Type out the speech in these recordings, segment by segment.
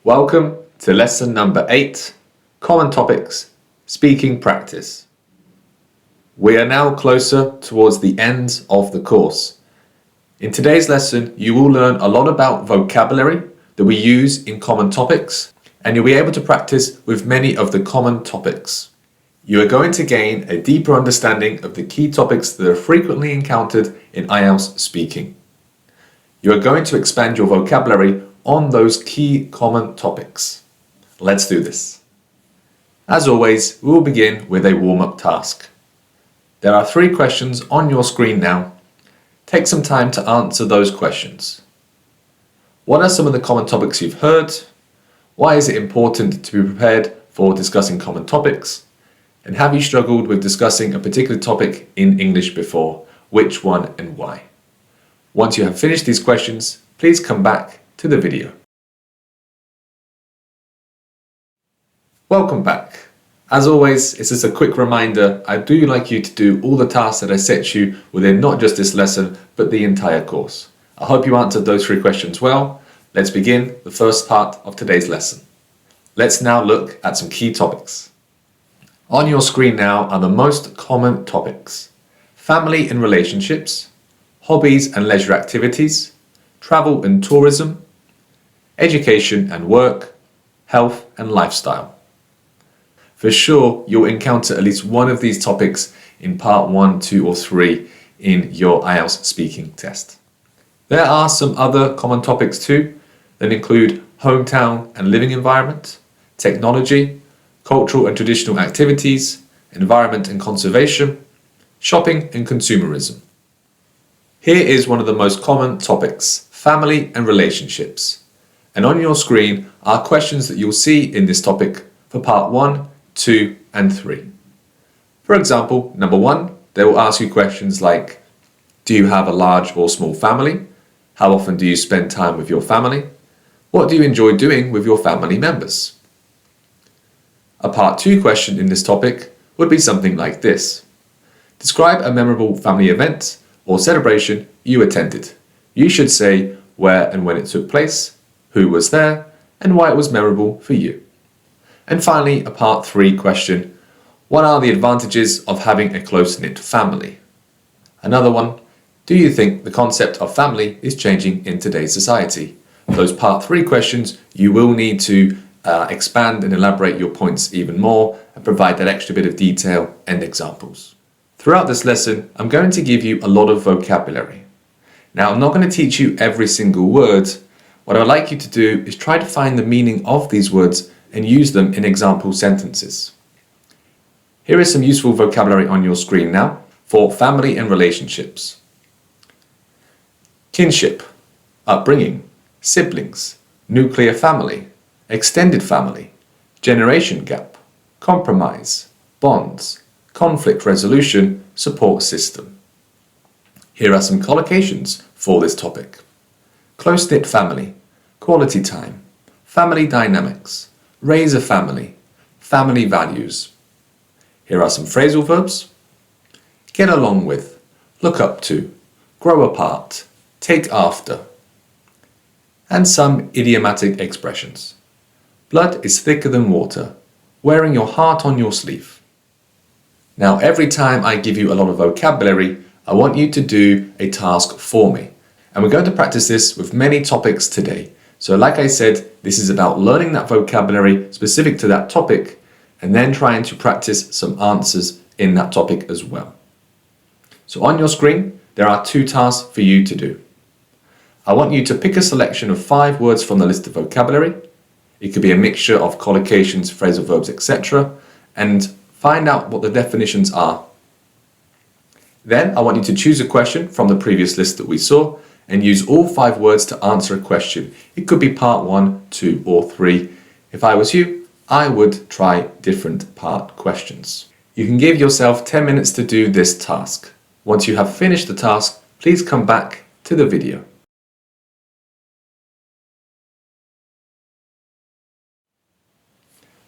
Welcome to lesson number 8, Common Topics, Speaking Practice. We are now closer towards the end of the course. In today's lesson, you will learn a lot about vocabulary that we use in common topics, and you'll be able to practice with many of the common topics. You are going to gain a deeper understanding of the key topics that are frequently encountered in IELTS speaking. You are going to expand your vocabulary on those key common topics. Let's do this. As always, we will begin with a warm-up task. There are 3 questions on your screen now. Take some time to answer those questions. What are some of the common topics you've heard? Why is it important to be prepared for discussing common topics? And have you struggled with discussing a particular topic in English before? Which one and why? Once you have finished these questions, please come back to the video. Welcome back. As always, it's just a quick reminder, I do like you to do all the tasks that I set you within not just this lesson, but the entire course. I hope you answered those 3 questions well. Let's begin the first part of today's lesson. Let's now look at some key topics. On your screen now are the most common topics: family and relationships, hobbies and leisure activities, travel and tourism, education and work, health and lifestyle. For sure, you'll encounter at least one of these topics in part 1, 2 or 3 in your IELTS speaking test. There are some other common topics too that include hometown and living environment, technology, cultural and traditional activities, environment and conservation, shopping and consumerism. Here is one of the most common topics: family and relationships. And on your screen are questions that you'll see in this topic for part 1, 2 and 3. For example, number 1, they will ask you questions like, do you have a large or small family? How often do you spend time with your family? What do you enjoy doing with your family members? A part 2 question in this topic would be something like this. Describe a memorable family event or celebration you attended. You should say where and when it took place, who was there, and why it was memorable for you. And finally, a part 3 question. What are the advantages of having a close-knit family? Another one. Do you think the concept of family is changing in today's society? Those part 3 questions, you will need to expand and elaborate your points even more and provide that extra bit of detail and examples. Throughout this lesson, I'm going to give you a lot of vocabulary. Now, I'm not going to teach you every single word. What I'd like you to do is try to find the meaning of these words and use them in example sentences. Here is some useful vocabulary on your screen now for family and relationships. Kinship, upbringing, siblings, nuclear family, extended family, generation gap, compromise, bonds, conflict resolution, support system. Here are some collocations for this topic. Close-knit family, quality time, family dynamics, raise a family, family values. Here are some phrasal verbs. Get along with, look up to, grow apart, take after. And some idiomatic expressions. Blood is thicker than water, wearing your heart on your sleeve. Now, every time I give you a lot of vocabulary, I want you to do a task for me. And we're going to practice this with many topics today. So like I said, this is about learning that vocabulary specific to that topic and then trying to practice some answers in that topic as well. So on your screen, there are 2 tasks for you to do. I want you to pick a selection of 5 words from the list of vocabulary. It could be a mixture of collocations, phrasal verbs, etc. and find out what the definitions are. Then I want you to choose a question from the previous list that we saw and use all 5 words to answer a question. It could be part 1, 2 or 3. If I was you, I would try different part questions. You can give yourself 10 minutes to do this task. Once you have finished the task, please come back to the video.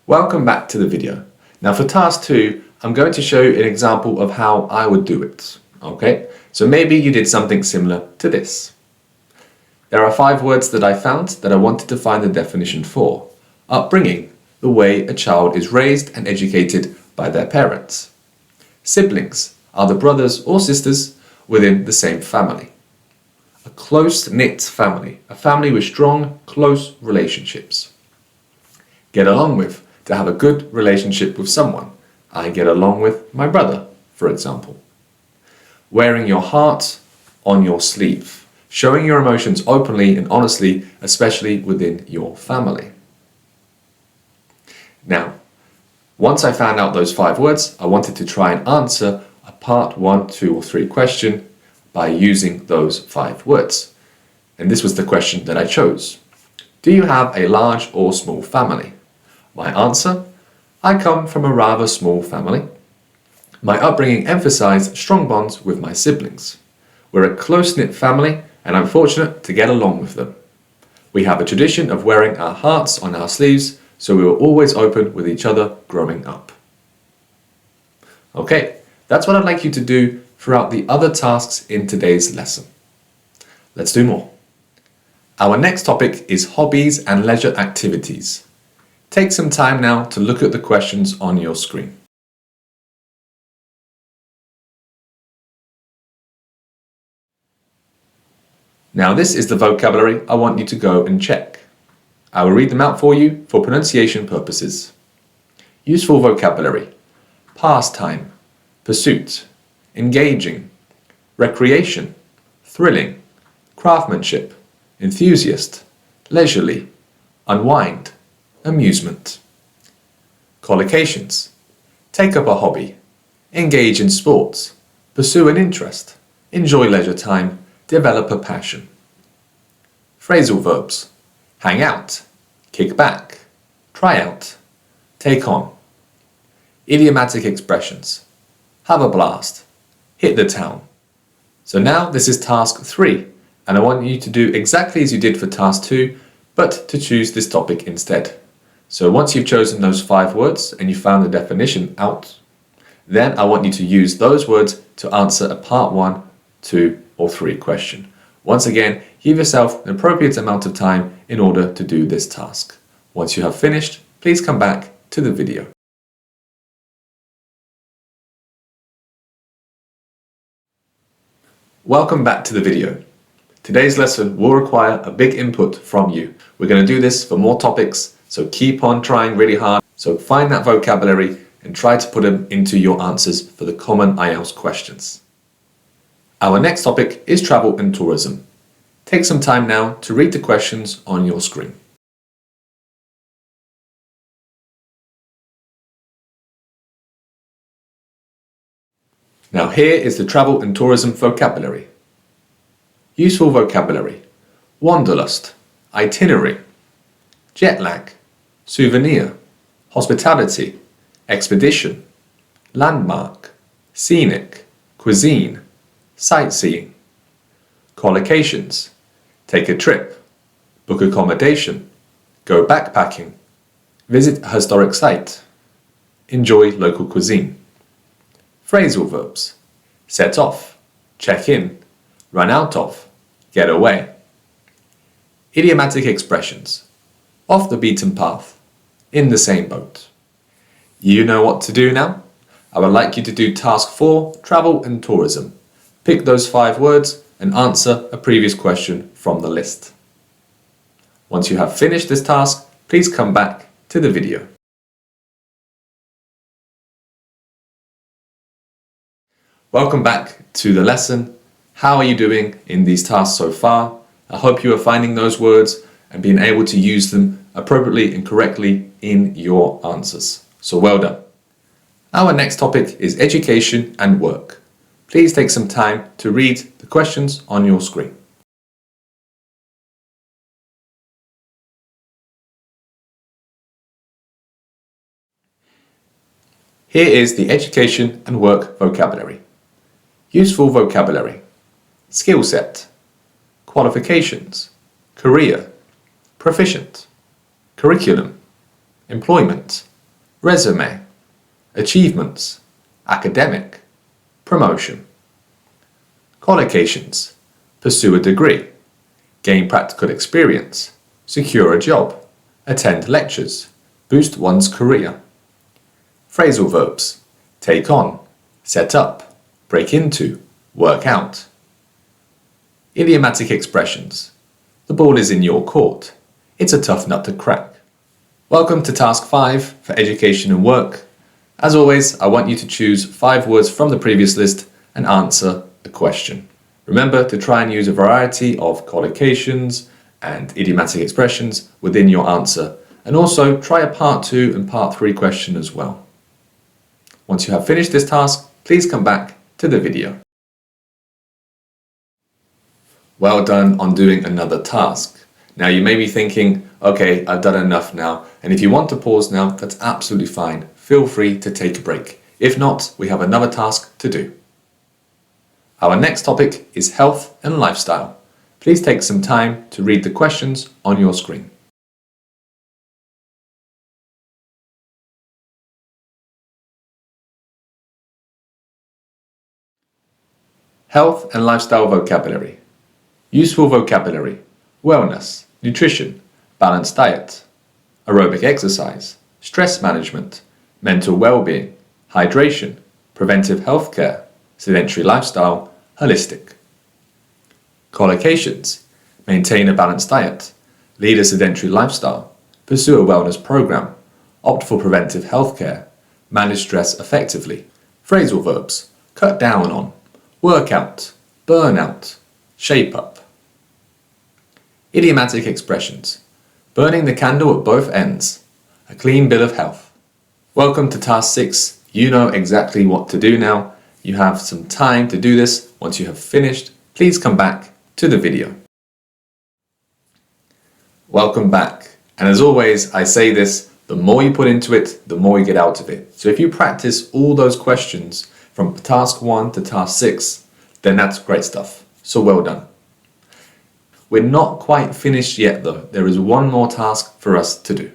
Welcome back to the video. Now for task 2, I'm going to show you an example of how I would do it. Okay, so maybe you did something similar to this. There are 5 words that I found that I wanted to find the definition for. Upbringing, the way a child is raised and educated by their parents. Siblings are the brothers or sisters within the same family. A close-knit family, a family with strong, close relationships. Get along with, to have a good relationship with someone. I get along with my brother, for example. Wearing your heart on your sleeve. Showing your emotions openly and honestly, especially within your family. Now, once I found out those 5 words, I wanted to try and answer a part 1, 2 or 3 question by using those 5 words. And this was the question that I chose. Do you have a large or small family? My answer, I come from a rather small family. My upbringing emphasized strong bonds with my siblings. We're a close-knit family and I'm fortunate to get along with them. We have a tradition of wearing our hearts on our sleeves, so we were always open with each other growing up. Okay, that's what I'd like you to do throughout the other tasks in today's lesson. Let's do more. Our next topic is hobbies and leisure activities. Take some time now to look at the questions on your screen. Now this is the vocabulary I want you to go and check. I will read them out for you for pronunciation purposes. Useful vocabulary: pastime, pursuit, engaging, recreation, thrilling, craftsmanship, enthusiast, leisurely, unwind, amusement. Collocations: take up a hobby, engage in sports, pursue an interest, enjoy leisure time, develop a passion. Phrasal verbs: hang out, kick back, try out, take on. Idiomatic expressions: have a blast, hit the town. So now this is task 3, and I want you to do exactly as you did for task 2, but to choose this topic instead. So once you've chosen those 5 words and you found the definition out, then I want you to use those words to answer a part 1, 2 or 3 question. Once again, give yourself an appropriate amount of time in order to do this task. Once you have finished, please come back to the video. Welcome back to the video. Today's lesson will require a big input from you. We're going to do this for more topics, so keep on trying really hard. So find that vocabulary and try to put them into your answers for the common IELTS questions. Our next topic is travel and tourism. Take some time now to read the questions on your screen. Now here is the travel and tourism vocabulary. Useful vocabulary: wanderlust, itinerary, jet lag, souvenir, hospitality, expedition, landmark, scenic, cuisine, sightseeing. Collocations: take a trip, book accommodation, go backpacking, visit a historic site, enjoy local cuisine. Phrasal verbs: set off, check in, run out of, get away. Idiomatic expressions: off the beaten path, in the same boat. You know what to do now? I would like you to do task 4, travel and tourism. Pick those 5 words and answer a previous question from the list. Once you have finished this task, please come back to the video. Welcome back to the lesson. How are you doing in these tasks so far? I hope you are finding those words and being able to use them appropriately and correctly in your answers. So well done. Our next topic is education and work. Please take some time to read the questions on your screen. Here is the education and work vocabulary. Useful vocabulary: skill set, qualifications, career, proficient, curriculum, employment, resume, achievements, academic, promotion. Collocations: pursue a degree, gain practical experience, secure a job, attend lectures, boost one's career. Phrasal verbs: take on, set up, break into, work out. Idiomatic expressions: the ball is in your court. It's a tough nut to crack. Welcome to Task 5 for Education and Work. As always, I want you to choose 5 words from the previous list and answer a question. Remember to try and use a variety of collocations and idiomatic expressions within your answer, and also try a part 2 and part 3 question as well. Once you have finished this task, please come back to the video. Well done on doing another task. Now you may be thinking, okay, I've done enough now, and if you want to pause now, that's absolutely fine. Feel free to take a break. If not, we have another task to do. Our next topic is health and lifestyle. Please take some time to read the questions on your screen. Health and lifestyle vocabulary. Useful vocabulary: wellness, nutrition, balanced diet, aerobic exercise, stress management, mental well-being, hydration, preventive healthcare, sedentary lifestyle, holistic. Collocations: maintain a balanced diet, lead a sedentary lifestyle, pursue a wellness program, opt for preventive healthcare, manage stress effectively. Phrasal verbs: cut down on, work out, burn out, shape up. Idiomatic expressions: burning the candle at both ends, a clean bill of health. Welcome to Task 6. You know exactly what to do now. You have some time to do this. Once you have finished, please come back to the video. Welcome back. And as always, I say this, the more you put into it, the more you get out of it. So if you practice all those questions from Task 1 to Task 6, then that's great stuff. So well done. We're not quite finished yet though. There is one more task for us to do.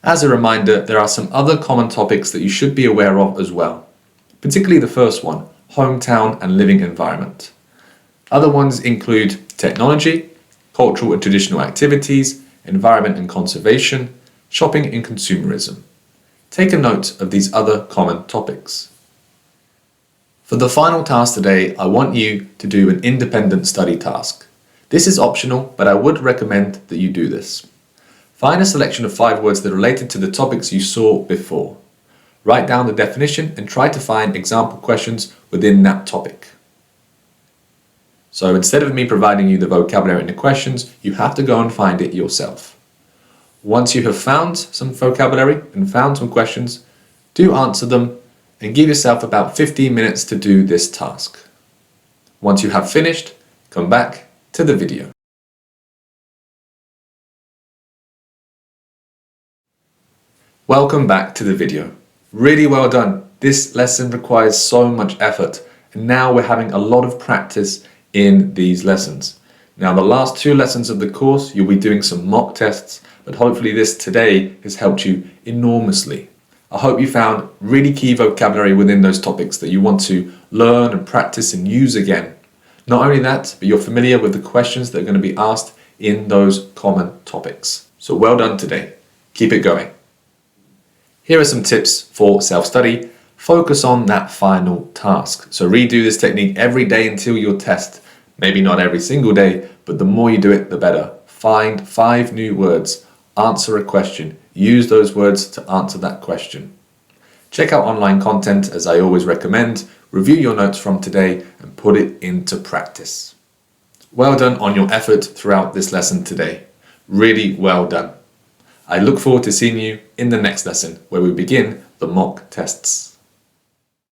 As a reminder, there are some other common topics that you should be aware of as well. Particularly the first one, hometown and living environment. Other ones include technology, cultural and traditional activities, environment and conservation, shopping and consumerism. Take a note of these other common topics. For the final task today, I want you to do an independent study task. This is optional, but I would recommend that you do this. Find a selection of 5 words that are related to the topics you saw before. Write down the definition and try to find example questions within that topic. So instead of me providing you the vocabulary and the questions, you have to go and find it yourself. Once you have found some vocabulary and found some questions, do answer them and give yourself about 15 minutes to do this task. Once you have finished, come back to the video. Welcome back to the video. Really well done. This lesson requires so much effort, and now we're having a lot of practice in these lessons. Now the last 2 lessons of the course, you'll be doing some mock tests, but hopefully this today has helped you enormously. I hope you found really key vocabulary within those topics that you want to learn and practice and use again. Not only that, but you're familiar with the questions that are going to be asked in those common topics. So well done today. Keep it going. Here are some tips for self-study. Focus on that final task. So redo this technique every day until your test. Maybe not every single day, but the more you do it, the better. Find 5 new words. Answer a question. Use those words to answer that question. Check out online content as I always recommend. Review your notes from today and put it into practice. Well done on your effort throughout this lesson today. Really well done. I look forward to seeing you in the next lesson where we begin the mock tests.